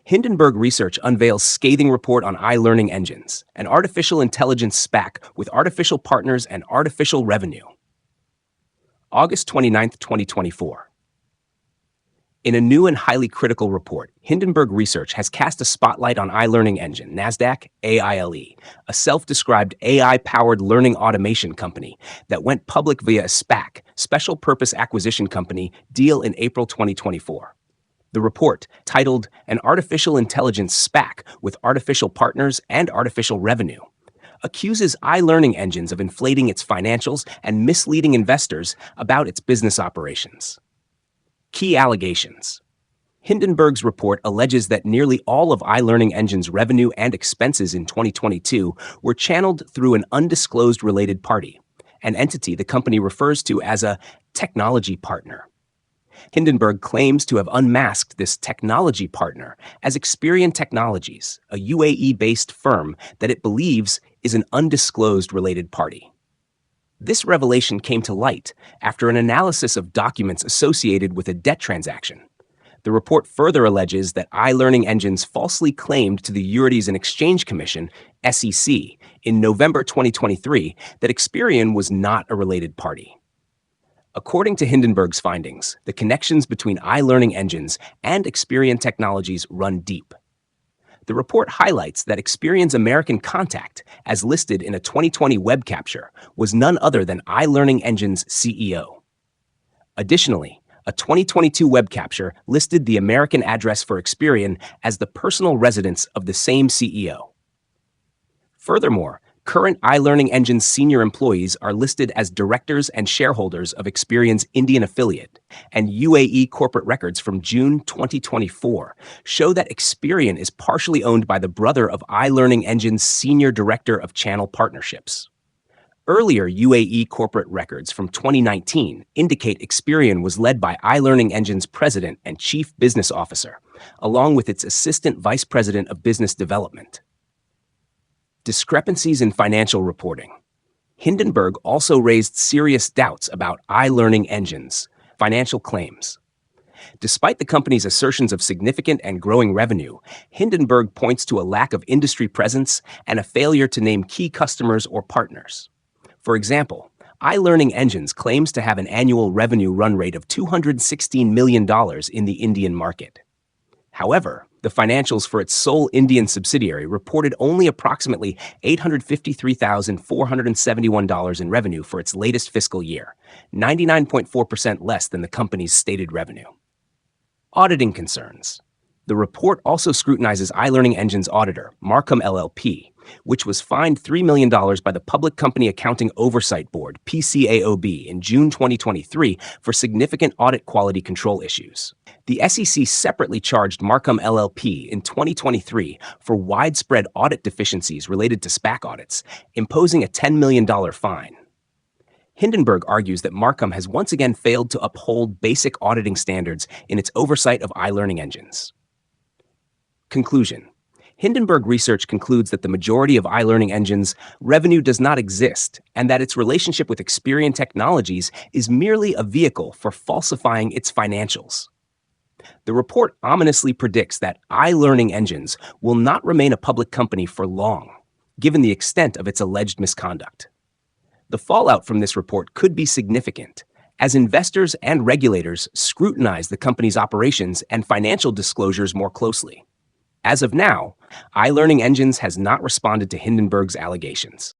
Hindenburg Research unveils scathing report on iLearningEngines, an artificial intelligence SPAC with artificial partners and artificial revenue. August 29, 2024. In a new and highly critical report, Hindenburg Research has cast a spotlight on iLearningEngine, NASDAQ, AILE, a self-described AI-powered learning automation company that went public via a SPAC, Special Purpose Acquisition Company, deal in April 2024. The report, titled An Artificial Intelligence SPAC with Artificial Partners and Artificial Revenue, accuses iLearningEngines of inflating its financials and misleading investors about its business operations. Key allegations. Hindenburg's report alleges that nearly all of iLearningEngine's revenue and expenses in 2022 were channeled through an undisclosed related party, an entity the company refers to as a technology partner. Hindenburg claims to have unmasked this technology partner as Experian Technologies, a UAE-based firm that it believes is an undisclosed related party. This revelation came to light after an analysis of documents associated with a debt transaction. The report further alleges that iLearningEngines falsely claimed to the Securities and Exchange Commission, SEC, in November 2023 that Experian was not a related party. According to Hindenburg's findings, the connections between iLearningEngines and Experian Technologies run deep. The report highlights that Experian's American contact, as listed in a 2020 web capture, was none other than iLearningEngine's CEO. Additionally, a 2022 web capture listed the American address for Experian as the personal residence of the same CEO. Furthermore, current iLearningEngines senior employees are listed as directors and shareholders of Experian's Indian affiliate, and UAE corporate records from June 2024 show that Experian is partially owned by the brother of iLearningEngines senior director of channel partnerships. Earlier UAE corporate records from 2019 indicate Experian was led by iLearningEngines president and chief business officer, along with its assistant vice president of business development. Discrepancies in financial reporting. Hindenburg also raised serious doubts about iLearningEngines' financial claims. Despite the company's assertions of significant and growing revenue, Hindenburg points to a lack of industry presence and a failure to name key customers or partners. For example, iLearningEngines claims to have an annual revenue run rate of $216 million in the Indian market. However, the financials for its sole Indian subsidiary reported only approximately $853,471 in revenue for its latest fiscal year, 99.4% less than the company's stated revenue. Auditing concerns. The report also scrutinizes iLearningEngines' auditor, Marcum LLP, which was fined $3 million by the Public Company Accounting Oversight Board, PCAOB, in June 2023 for significant audit quality control issues. The SEC separately charged Marcum LLP in 2023 for widespread audit deficiencies related to SPAC audits, imposing a $10 million fine. Hindenburg argues that Marcum has once again failed to uphold basic auditing standards in its oversight of iLearningEngines. Conclusion. Hindenburg Research concludes that the majority of iLearningEngines' revenue does not exist and that its relationship with Experian Technologies is merely a vehicle for falsifying its financials. The report ominously predicts that iLearningEngines will not remain a public company for long, given the extent of its alleged misconduct. The fallout from this report could be significant, as investors and regulators scrutinize the company's operations and financial disclosures more closely. As of now, iLearningEngines has not responded to Hindenburg's allegations.